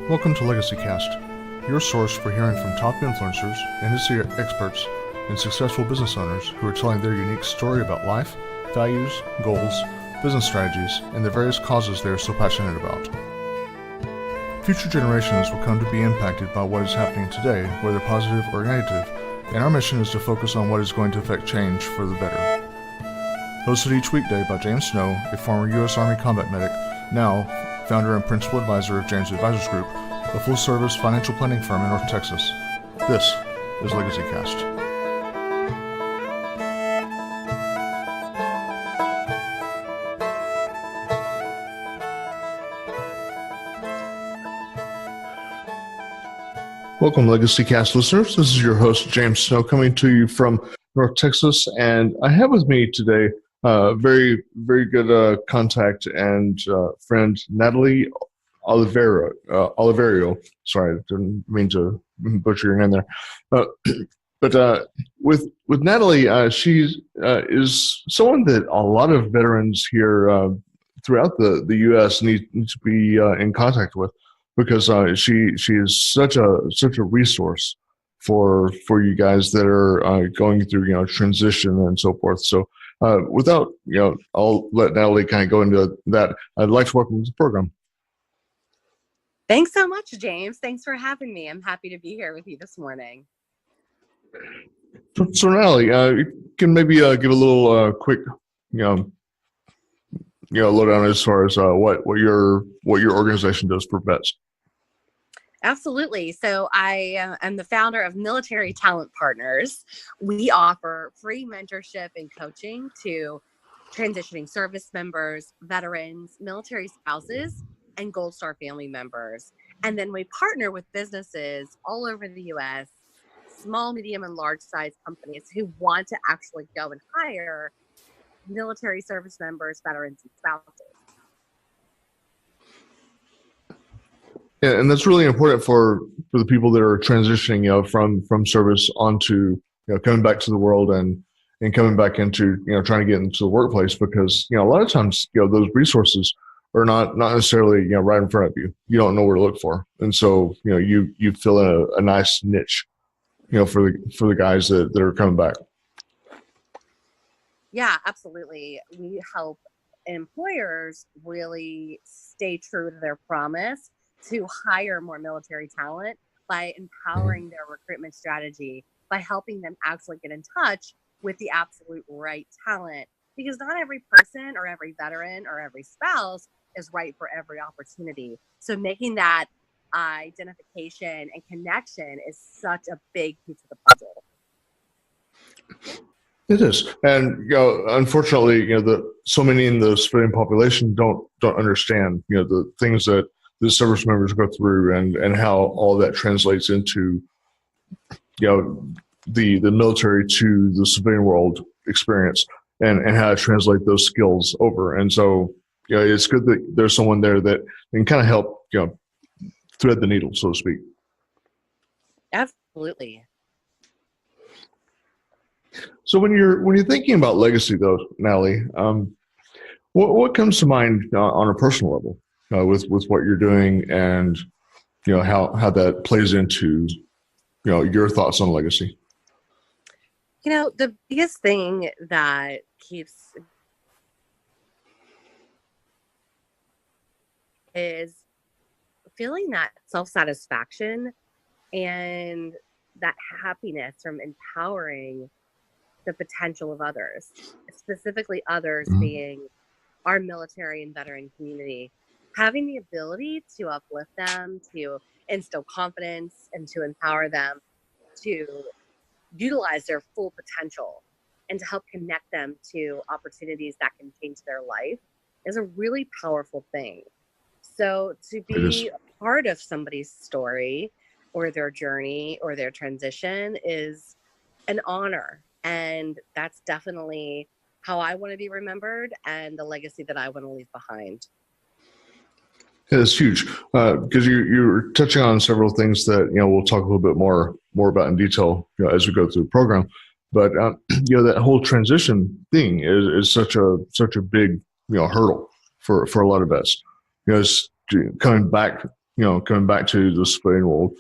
Welcome to Legacy Cast, your source for hearing from top influencers, industry experts, and successful business owners who are telling their unique story about life, values, goals, business strategies, and the various causes they are so passionate about. Future generations will come to be impacted by what is happening today, whether positive or negative, and our mission is to focus on what is going to affect change for the better. Hosted each weekday by James Snow, a former U.S. Army combat medic, now founder and principal advisor of James Advisors Group, a full-service financial planning firm in North Texas. This is Legacy Cast. Welcome, Legacy Cast listeners. This is your host, James Snow, coming to you from North Texas, and I have with me today very good contact and friend, Natalie Oliverio. Sorry, I didn't mean to butcher your name there. But with Natalie, she is someone that a lot of veterans here throughout the U.S. need to be in contact with, because she is such a resource for you guys that are going through transition and so forth. So without I'll let Natalie kind of go into that. I'd like to welcome you to the program. Thanks so much, James. Thanks for having me. I'm happy to be here with you this morning. So Natalie, you can maybe give a little quick lowdown as far as what your organization does for vets. Absolutely. So I am the founder of Military Talent Partners. We offer free mentorship and coaching to transitioning service members, veterans, military spouses, and Gold Star family members. And then we partner with businesses all over the U.S., small, medium, and large size companies who want to actually go and hire military service members, veterans, and spouses. Yeah, and that's really important for the people that are transitioning, from service onto, coming back to the world and coming back into, trying to get into the workplace, because, a lot of times, those resources are not necessarily, right in front of you. You don't know where to look for. And so, you fill in a nice niche, for the guys that are coming back. Yeah, absolutely. We help employers really stay true to their promise to hire more military talent by empowering their recruitment strategy, by helping them actually get in touch with the absolute right talent. Because not every person or every veteran or every spouse is right for every opportunity. So making that identification and connection is such a big piece of the puzzle. It is. And, unfortunately, so many in the civilian population don't understand, the things that the service members go through and how all that translates into, the military to the civilian world experience and how to translate those skills over. And so, it's good that there's someone there that can kind of help, thread the needle, so to speak. Absolutely. So when you're thinking about legacy, though, Natalie, what comes to mind on a personal level with what you're doing, and how that plays into your thoughts on legacy? The biggest thing that keeps is feeling that self-satisfaction and that happiness from empowering the potential of others, specifically others being our military and veteran community, having the ability to uplift them, to instill confidence, and to empower them to utilize their full potential and to help connect them to opportunities that can change their life is a really powerful thing. So to be a part of somebody's story or their journey or their transition is an honor. And that's definitely how I want to be remembered and the legacy that I want to leave behind. It's huge, because you're touching on several things that we'll talk a little bit more about in detail as we go through the program. But that whole transition thing is such a big hurdle for a lot of vets. It's coming back coming back to the civilian world,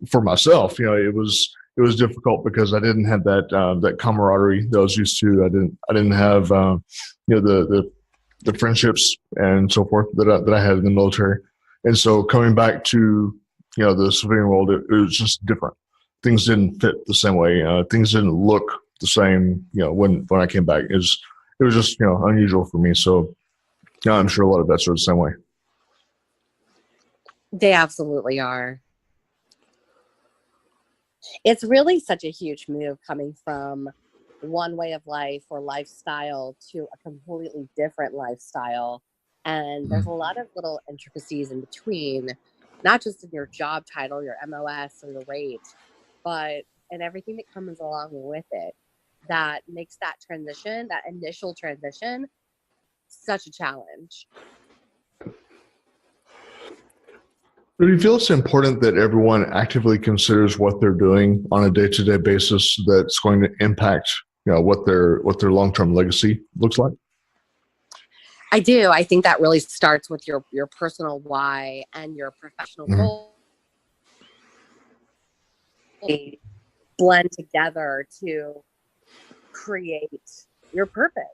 for myself, it was difficult because I didn't have that camaraderie that I was used to. I didn't have the friendships and so forth that I had in the military, and so coming back to the civilian world, it was just different. Things didn't fit the same way. Things didn't look the same. When I came back, it was just unusual for me. So I'm sure a lot of vets are the same way. They absolutely are. It's really such a huge move coming from one way of life or lifestyle to a completely different lifestyle. And there's a lot of little intricacies in between, not just in your job title, your MOS, or your rate, but in everything that comes along with it that makes that transition, that initial transition, such a challenge. Do you feel it's important that everyone actively considers what they're doing on a day-to-day basis that's going to impact, what their long-term legacy looks like? I do. I think that really starts with your personal why and your professional goal. They blend together to create your purpose.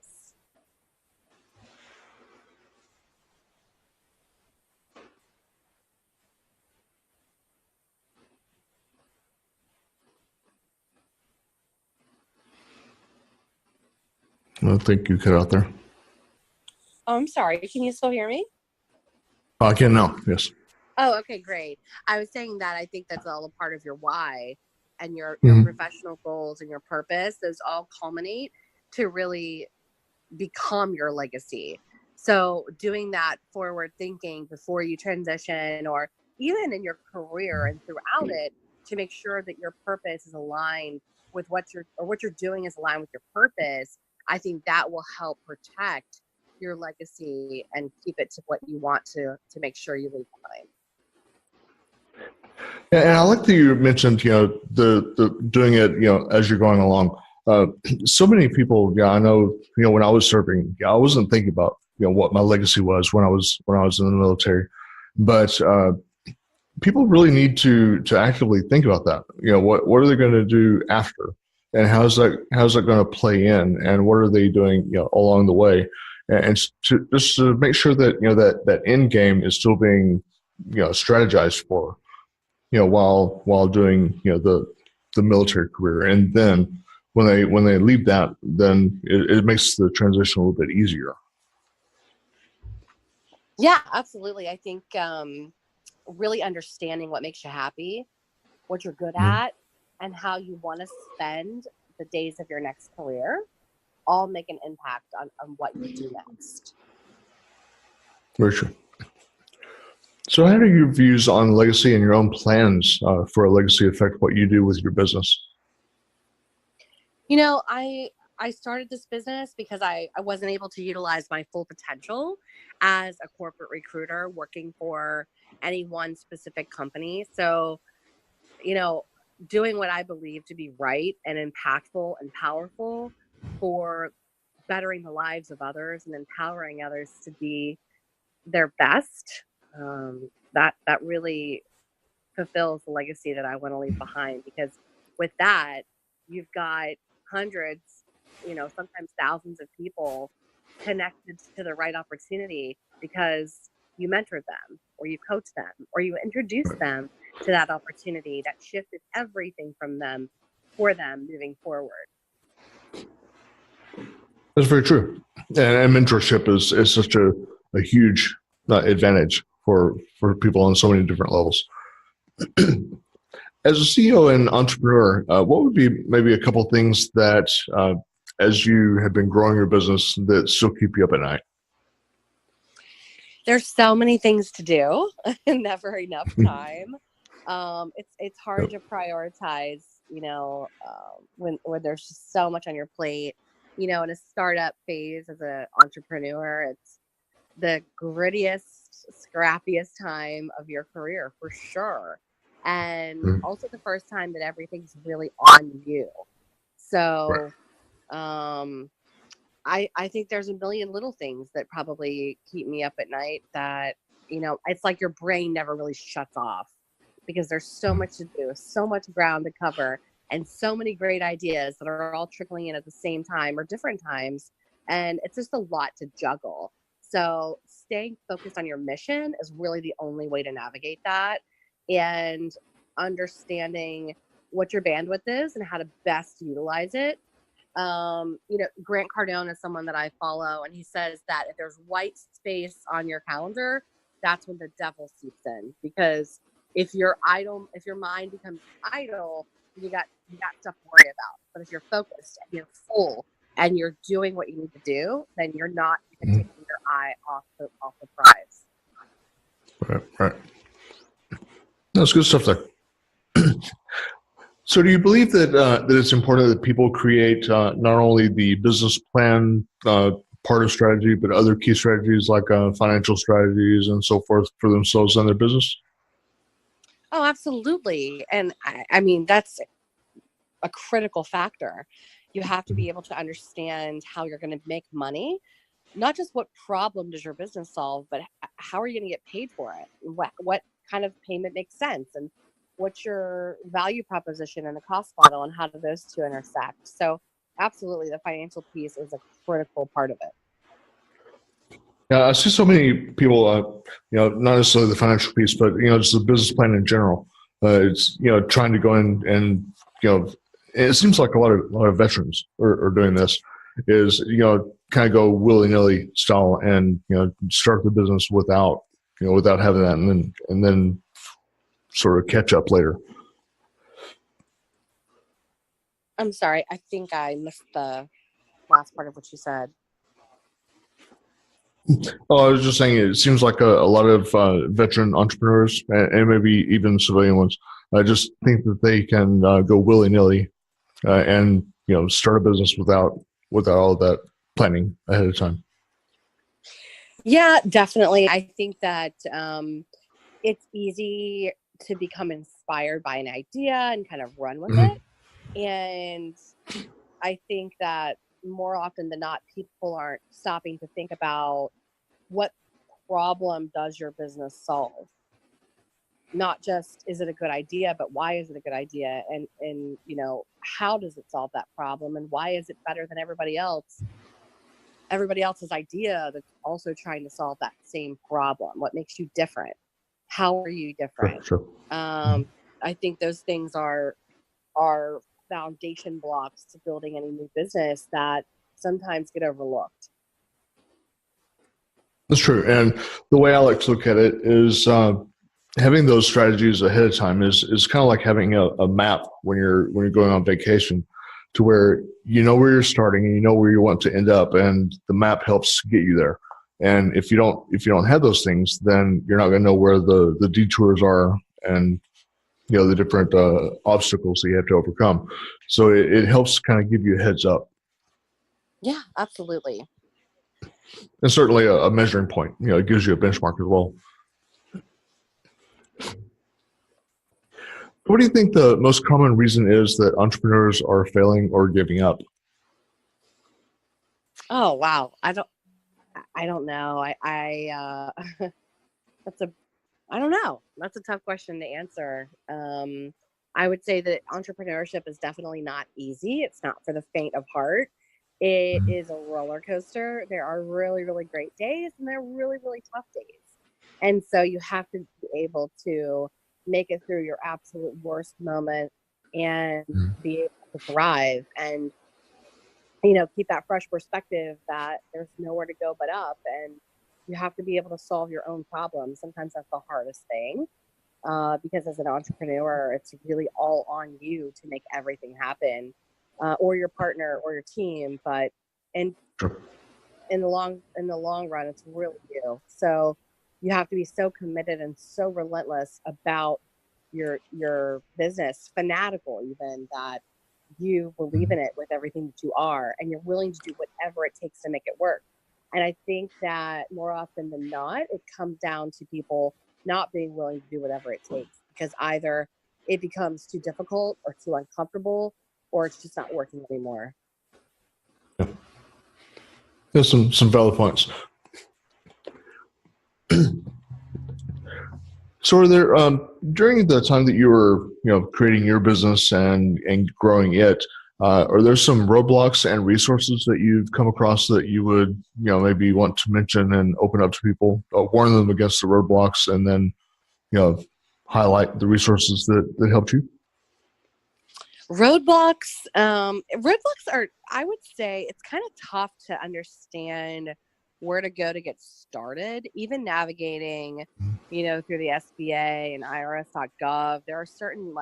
I think you cut out there. Oh, I'm sorry. Can you still hear me? I can now. Yes. Oh, okay, great. I was saying that I think that's all a part of your why and your professional goals and your purpose. Those all culminate to really become your legacy. So doing that forward thinking before you transition, or even in your career and throughout it, to make sure that your purpose is aligned with what you're doing is aligned with your purpose. I think that will help protect your legacy and keep it to what you want to make sure you leave behind. And I like that you mentioned, the doing it, as you're going along. So many people, I know, when I was serving, I wasn't thinking about, what my legacy was when I was in the military, but people really need to actively think about that. What are they going to do after, and how's that going to play in, and what are they doing, along the way, and to make sure that that end game is still being strategized for, while doing the military career, and then when they leave that, then it makes the transition a little bit easier. Yeah, absolutely. I think really understanding what makes you happy, what you're good at, and how you want to spend the days of your next career all make an impact on what you do next. Very true. So how do your views on legacy and your own plans for a legacy affect what you do with your business? I started this business because I wasn't able to utilize my full potential as a corporate recruiter working for any one specific company. So, doing what I believe to be right and impactful and powerful for bettering the lives of others and empowering others to be their best, that really fulfills the legacy that I want to leave behind. Because with that, you've got hundreds, sometimes thousands of people connected to the right opportunity because you mentored them, or you coached them, or you introduced them to that opportunity that shifted everything from them for them moving forward. That's very true. And mentorship is such a huge advantage for people on so many different levels. As a CEO and entrepreneur, what would be maybe a couple things that, as you have been growing your business, that still keep you up at night? There's so many things to do and never enough time. It's hard to prioritize, when there's just so much on your plate. In a startup phase as an entrepreneur, it's the grittiest, scrappiest time of your career for sure. And also the first time that everything's really on you. So I think there's a million little things that probably keep me up at night that, it's like your brain never really shuts off because there's so much to do, so much ground to cover, and so many great ideas that are all trickling in at the same time or different times. And it's just a lot to juggle. So staying focused on your mission is really the only way to navigate that, and understanding what your bandwidth is and how to best utilize it. Grant Cardone is someone that I follow, and he says that if there's white space on your calendar, that's when the devil seeps in. Because if you're idle, if your mind becomes idle, you got stuff to worry about. But if you're focused and you're full and you're doing what you need to do, then you're not even taking your eye off the prize. Right. That's good stuff there. So do you believe that it's important that people create not only the business plan part of strategy, but other key strategies like financial strategies and so forth for themselves and their business? Oh, absolutely. And I mean, that's a critical factor. You have to be able to understand how you're going to make money, not just what problem does your business solve, but how are you going to get paid for it? What kind of payment makes sense? And what's your value proposition and the cost model, and how do those two intersect? So absolutely, the financial piece is a critical part of it. Yeah, I see so many people, not necessarily the financial piece, but, just the business plan in general. It's, trying to go in and, it seems like a lot of veterans are doing this, is, kind of go willy-nilly style and, start the business without having that, and then sort of catch up later. I'm sorry, I think I missed the last part of what you said. Oh, I was just saying it seems like a lot of veteran entrepreneurs and maybe even civilian ones just think that they can go willy-nilly and start a business without all of that planning ahead of time. Yeah, definitely. I think that it's easy to become inspired by an idea and kind of run with it. And I think that more often than not, people aren't stopping to think about what problem does your business solve. Not just is it a good idea, but why is it a good idea? And how does it solve that problem? And why is it better than everybody else's idea that's also trying to solve that same problem? What makes you different? How are you different? Sure. I think those things are foundation blocks to building any new business that sometimes get overlooked. That's true. And the way I like to look at it is having those strategies ahead of time is kind of like having a map when you're going on vacation, to where you know where you're starting and you know where you want to end up, and the map helps get you there. And if you don't have those things, then you're not going to know where the detours are and the different obstacles that you have to overcome. So it helps kind of give you a heads up. Yeah, absolutely. And certainly a measuring point. It gives you a benchmark as well. What do you think the most common reason is that entrepreneurs are failing or giving up? Oh, wow. I don't know. I don't know. That's a tough question to answer. I would say that entrepreneurship is definitely not easy. It's not for the faint of heart. It is a roller coaster. There are really, really great days, and there are really, really tough days. And so you have to be able to make it through your absolute worst moment and be able to thrive and, keep that fresh perspective that there's nowhere to go but up. And you have to be able to solve your own problems. Sometimes that's the hardest thing, because as an entrepreneur, it's really all on you to make everything happen, or your partner or your team. But in the long run, it's really you. So you have to be so committed and so relentless about your business, fanatical even, that you believe in it with everything that you are, and you're willing to do whatever it takes to make it work. And I think that more often than not, it comes down to people not being willing to do whatever it takes, because either it becomes too difficult or too uncomfortable, or it's just not working anymore. Yeah. There's some valid points. So, are there during the time that you were, creating your business and growing it, are there some roadblocks and resources that you've come across that you would, maybe want to mention and open up to people, warn them against the roadblocks, and then, you know, highlight the resources that helped you? Roadblocks are, I would say, it's kind of tough to understand where to go to get started. Even navigating, through the SBA and IRS.gov, there are certain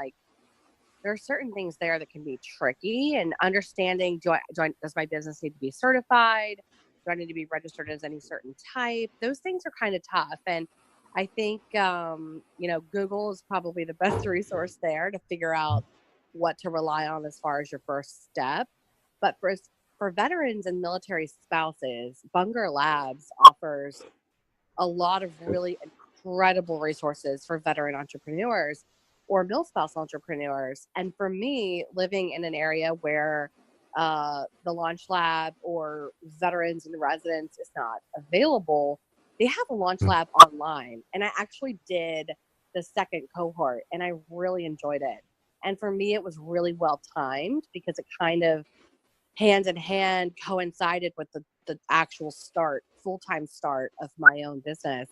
things there that can be tricky, and understanding, does my business need to be certified? Do I need to be registered as any certain type? Those things are kind of tough. And I think, Google is probably the best resource there to figure out what to rely on as far as your first step. But for veterans and military spouses, Bunger Labs offers a lot of really incredible resources for veteran entrepreneurs or mil-spouse entrepreneurs. And for me, living in an area where the Launch Lab or Veterans in Residence is not available, they have a Launch Lab online. And I actually did the second cohort and I really enjoyed it. And for me, it was really well timed because it kind of hand in hand coincided with the actual full-time start of my own business.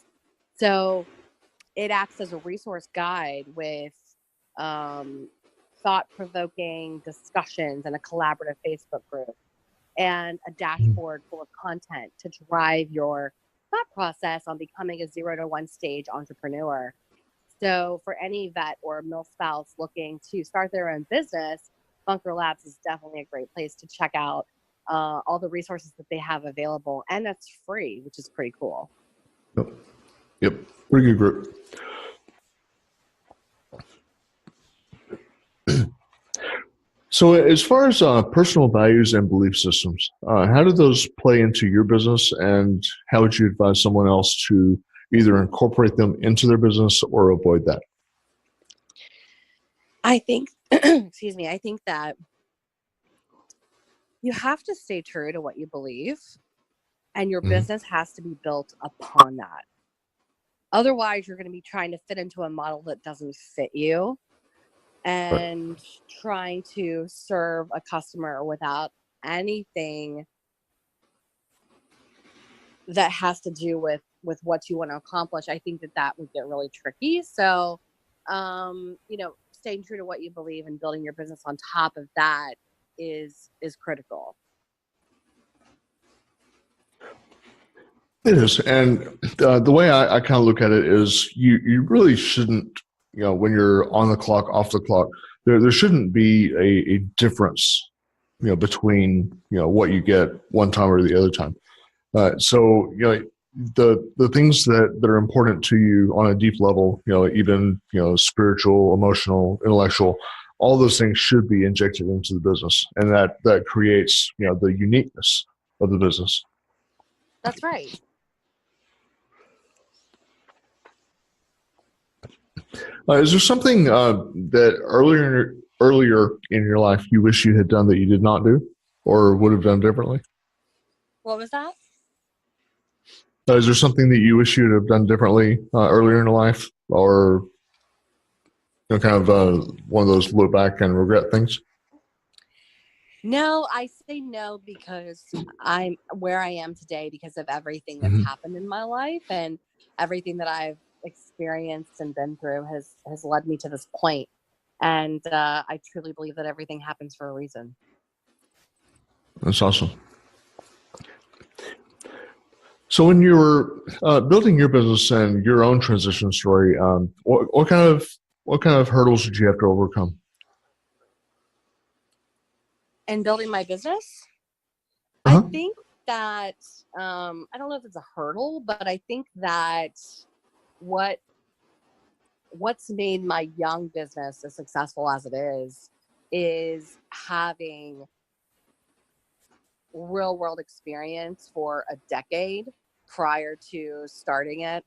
So it acts as a resource guide with thought-provoking discussions and a collaborative Facebook group and a dashboard full of content to drive your thought process on becoming a 0 to 1 stage entrepreneur. So for any vet or mil spouse looking to start their own business, Bunker Labs is definitely a great place to check out all the resources that they have available. And that's free, which is pretty cool. Yep. Yep. Pretty good group. So, as far as personal values and belief systems, how do those play into your business, and how would you advise someone else to either incorporate them into their business or avoid that? I think, excuse me, I think that you have to stay true to what you believe, and your business has to be built upon that. Otherwise, you're going to be trying to fit into a model that doesn't fit you and trying to serve a customer without anything that has to do with what you want to accomplish. I think that would get really tricky. So, staying true to what you believe and building your business on top of that is critical. It is. And the way I kind of look at it is you really shouldn't, when you're on the clock, off the clock, there shouldn't be a difference, between, what you get one time or the other time. So, the things that are important to you on a deep level, even, spiritual, emotional, intellectual, all those things should be injected into the business. And that creates, the uniqueness of the business. That's right. Is there something that earlier in your life you wish you had done that you did not do or would have done differently? What was that? Is there something that you wish you'd have done differently earlier in life, or kind of one of those look back and regret things? No, I say no because I'm where I am today because of everything that's happened in my life, and everything that I've experienced and been through has led me to this point. And I truly believe that everything happens for a reason. That's awesome. So when you were building your business and your own transition story, what kind of hurdles did you have to overcome? And building my business, I think that I don't know if it's a hurdle, but I think that what's made my young business as successful as it is having real world experience for a decade prior to starting it,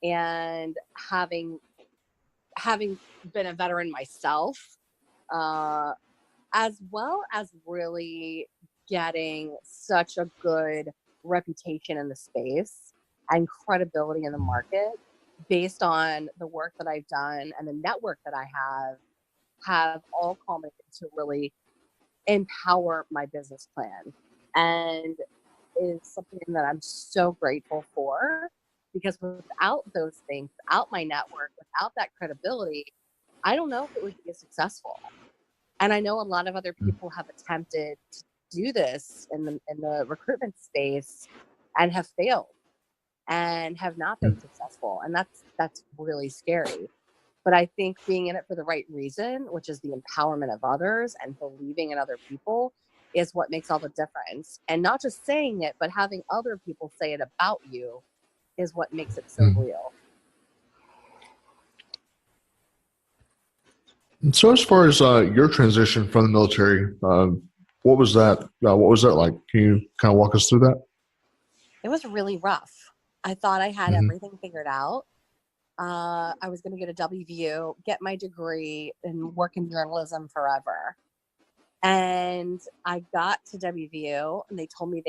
and having been a veteran myself, as well as really getting such a good reputation in the space and credibility in the market. based on the work that I've done and the network that I have all culminated to really empower my business plan, and is something that I'm so grateful for, because without those things, without my network, without that credibility, I don't know if it would be as successful. And I know a lot of other people have attempted to do this in the recruitment space and have failed and have not been successful. And that's really scary. But I think being in it for the right reason, which is the empowerment of others and believing in other people, is what makes all the difference. And not just saying it, but having other people say it about you is what makes it so real. And so, as far as your transition from the military, what was that? What was that like? Can you kind of walk us through that? It was really rough. I thought I had everything figured out. I was going to go to WVU, get my degree, and work in journalism forever. And I got to WVU, and they told me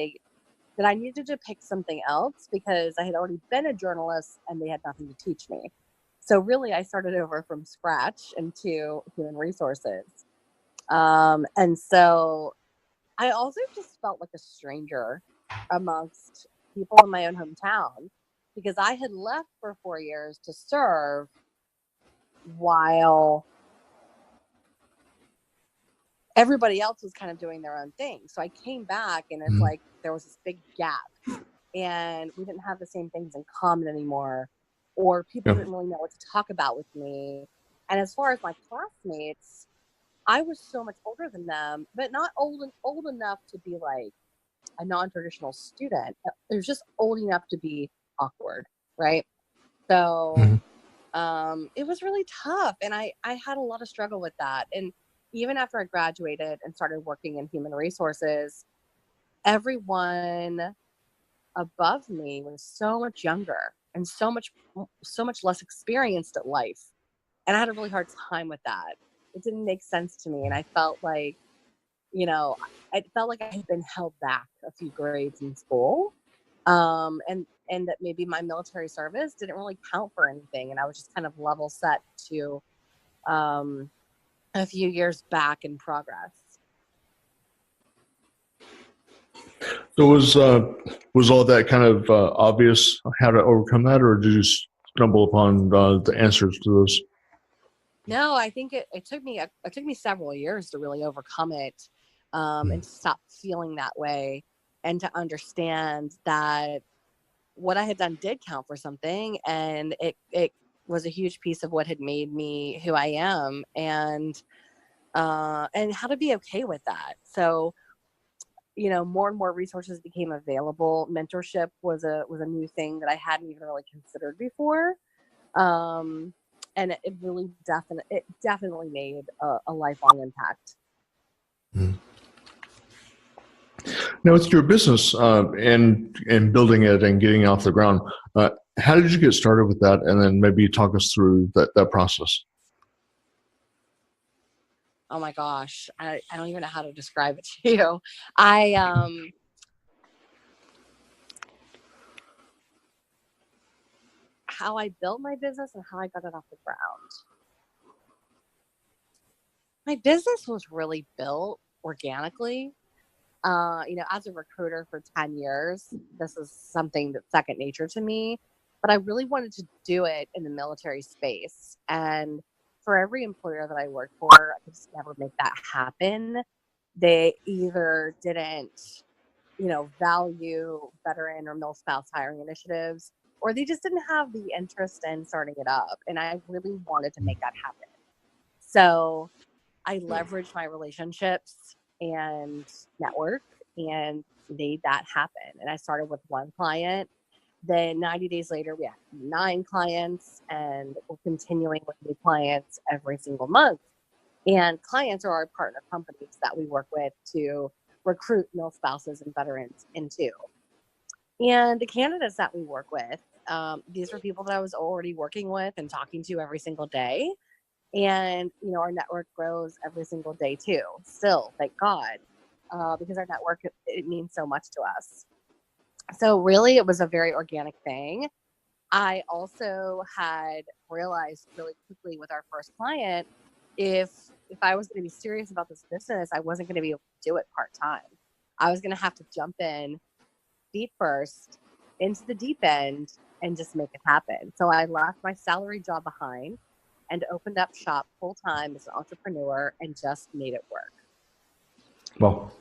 that I needed to pick something else because I had already been a journalist and they had nothing to teach me. So really, I started over from scratch into human resources. And so I also just felt like a stranger amongst people in my own hometown, because I had left for 4 years to serve while everybody else was kind of doing their own thing. So I came back, and it's like there was this big gap, and we didn't have the same things in common anymore, or people didn't really know what to talk about with me. And as far as my classmates, I was so much older than them, but not old enough to be like a non-traditional student. They're just old enough to be awkward, right? So it was really tough, and I had a lot of struggle with that. And even after I graduated and started working in human resources, everyone above me was so much younger and so much less experienced at life, and I had a really hard time with that. It didn't make sense to me, and I felt like, I felt like I had been held back a few grades in school, and that maybe my military service didn't really count for anything, and I was just kind of level set to a few years back in progress. So was all that kind of obvious how to overcome that, or did you stumble upon the answers to those? No, I think it took me several years to really overcome it, and to stop feeling that way, and to understand that what I had done did count for something, and it was a huge piece of what had made me who I am, and how to be okay with that. So, more and more resources became available. Mentorship was a new thing that I hadn't even really considered before. And it really definitely made a lifelong impact. Now, with your business and building it and getting it off the ground, how did you get started with that? And then maybe talk us through that process. Oh my gosh, I don't even know how to describe it to you. I how I built my business and how I got it off the ground. My business was really built organically. As a recruiter for 10 years, this is something that's second nature to me, but I really wanted to do it in the military space. And for every employer that I worked for, I could just never make that happen. They either didn't, value veteran or mil-spouse hiring initiatives, or they just didn't have the interest in starting it up. And I really wanted to make that happen. So I leveraged my relationships and network and made that happen. And I started with one client. Then 90 days later, we had 9 clients, and we're continuing with new clients every single month. And clients are our partner companies that we work with to recruit mil spouses and veterans into. And the candidates that we work with, these were people that I was already working with and talking to every single day. And, our network grows every single day too. Still, thank God, because our network, it means so much to us. So really, it was a very organic thing. I also had realized really quickly with our first client, if I was going to be serious about this business, I wasn't going to be able to do it part-time. I was going to have to jump in feet first into the deep end and just make it happen. So I left my salary job behind and opened up shop full-time as an entrepreneur and just made it work. Well,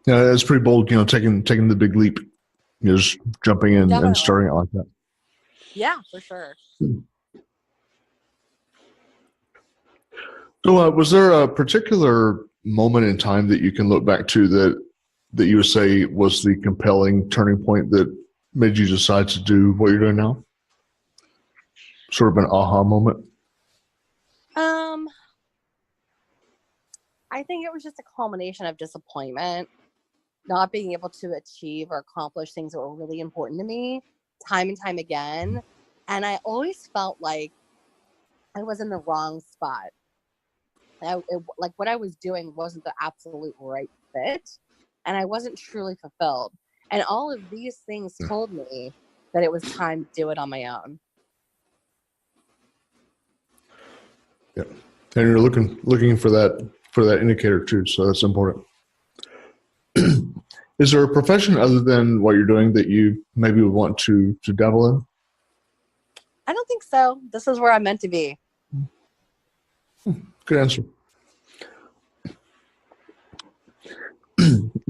yeah, it's pretty bold, taking the big leap, just jumping in and starting it like that. Yeah, for sure. So, was there a particular moment in time that you can look back to that you would say was the compelling turning point that made you decide to do what you're doing now? Sort of an aha moment? I think it was just a culmination of disappointment, not being able to achieve or accomplish things that were really important to me time and time again. And I always felt like I was in the wrong spot. Like what I was doing wasn't the absolute right fit, and I wasn't truly fulfilled. And all of these things told me that it was time to do it on my own. Yeah, and you're looking for that indicator too, so that's important. Is there a profession other than what you're doing that you maybe would want to dabble in? I don't think so. This is where I'm meant to be. Good answer.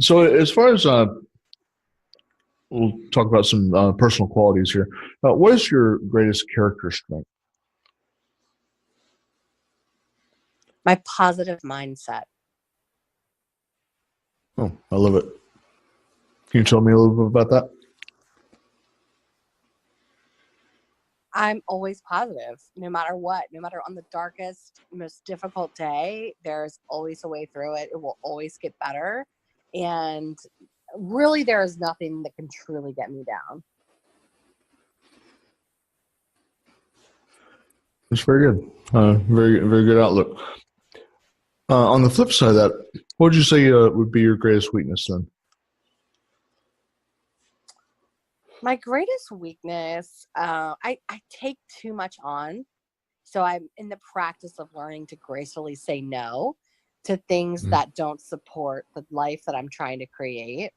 So as far as we'll talk about some personal qualities here. What is your greatest character strength? My positive mindset. Oh, I love it. Can you tell me a little bit about that? I'm always positive, no matter what, no matter on the darkest, most difficult day, there's always a way through it. It will always get better. And really, there is nothing that can truly get me down. That's very good. Very, very good outlook. On the flip side of that, what would you say would be your greatest weakness then? My greatest weakness, I take too much on. So I'm in the practice of learning to gracefully say no to things that don't support the life that I'm trying to create.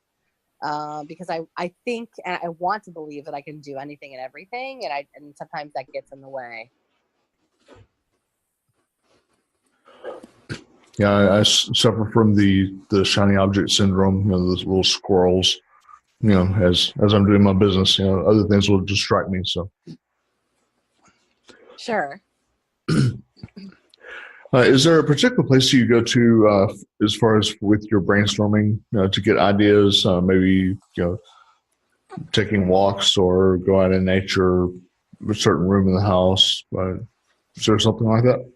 Because I think and I want to believe that I can do anything and everything, and sometimes that gets in the way. Yeah, I suffer from the shiny object syndrome. Those little squirrels. As I'm doing my business, other things will distract me. So, Sure. Is there a particular place you go to as far as with your brainstorming to get ideas? Maybe taking walks or go out in nature, a certain room in the house. Is there something like that?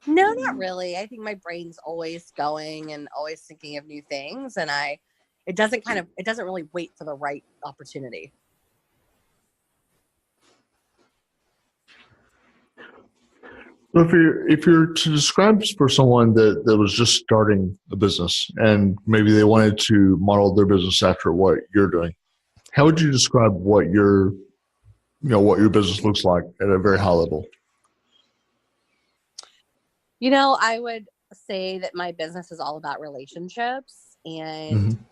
No, not really. I think my brain's always going and always thinking of new things, and it doesn't really wait for the right opportunity. So if you're to describe for someone that was just starting a business and maybe they wanted to model their business after what you're doing, how would you describe what your business looks like at a very high level? I would say that my business is all about relationships and Mm-hmm.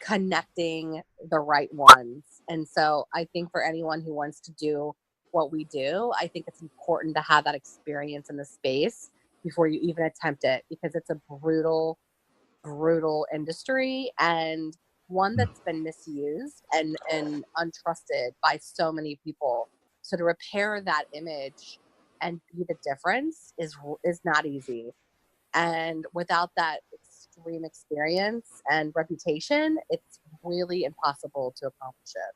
connecting the right ones. And so I think for anyone who wants to do what we do, I think it's important to have that experience in the space before you even attempt it, because it's a brutal, brutal industry, and one that's been misused and untrusted by so many people. So to repair that image and be the difference is not easy. And without that extreme experience and reputation, it's really impossible to accomplish it.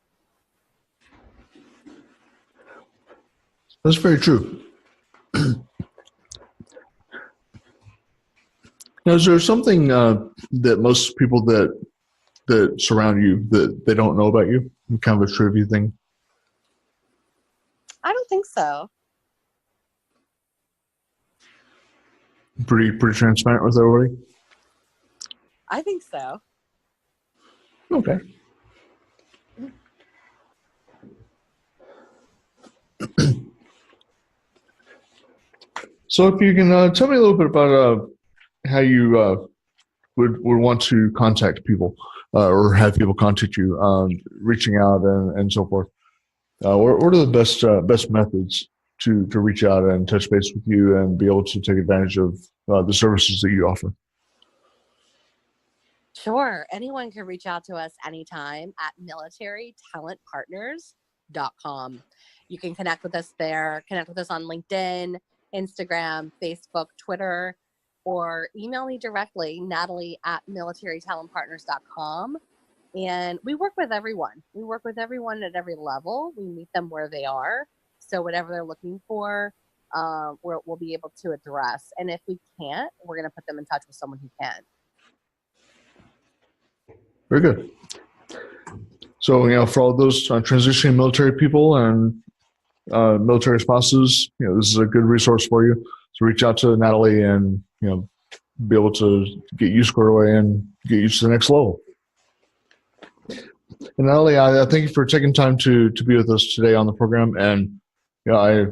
That's very true. Now, is there something that most people that surround you that they don't know about you? Kind of a trivia thing. I don't think so. Pretty transparent with everybody. I think so. Okay. So if you can tell me a little bit about how you would want to contact people or have people contact you, reaching out and so forth. What are the best methods to reach out and touch base with you and be able to take advantage of the services that you offer? Sure. Anyone can reach out to us anytime at militarytalentpartners.com. You can connect with us there, connect with us on LinkedIn, Instagram, Facebook, Twitter, or email me directly, Natalie at militarytalentpartners.com. And we work with everyone. We work with everyone at every level. We meet them where they are. So whatever they're looking for, we'll be able to address. And if we can't, we're going to put them in touch with someone who can. Very good. So, for all those transitioning military people and military spouses, this is a good resource for you. So reach out to Natalie and, be able to get you squared away and get you to the next level. And Natalie, I thank you for taking time to be with us today on the program. And, I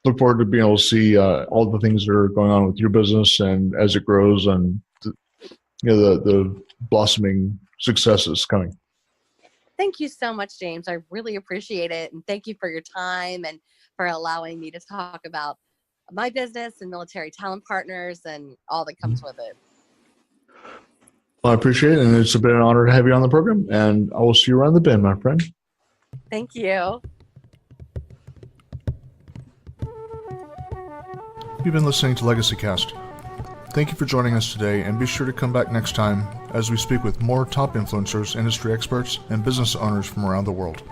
look forward to being able to see all the things that are going on with your business and as it grows and, the blossoming successes coming. Thank you so much, James. I really appreciate it. And thank you for your time and for allowing me to talk about my business and Military Talent Partners and all that comes with it. Well, I appreciate it. And it's been an honor to have you on the program. And I will see you around the bend, my friend. Thank you. You've been listening to Legacy Cast. Thank you for joining us today, and be sure to come back next time as we speak with more top influencers, industry experts, and business owners from around the world.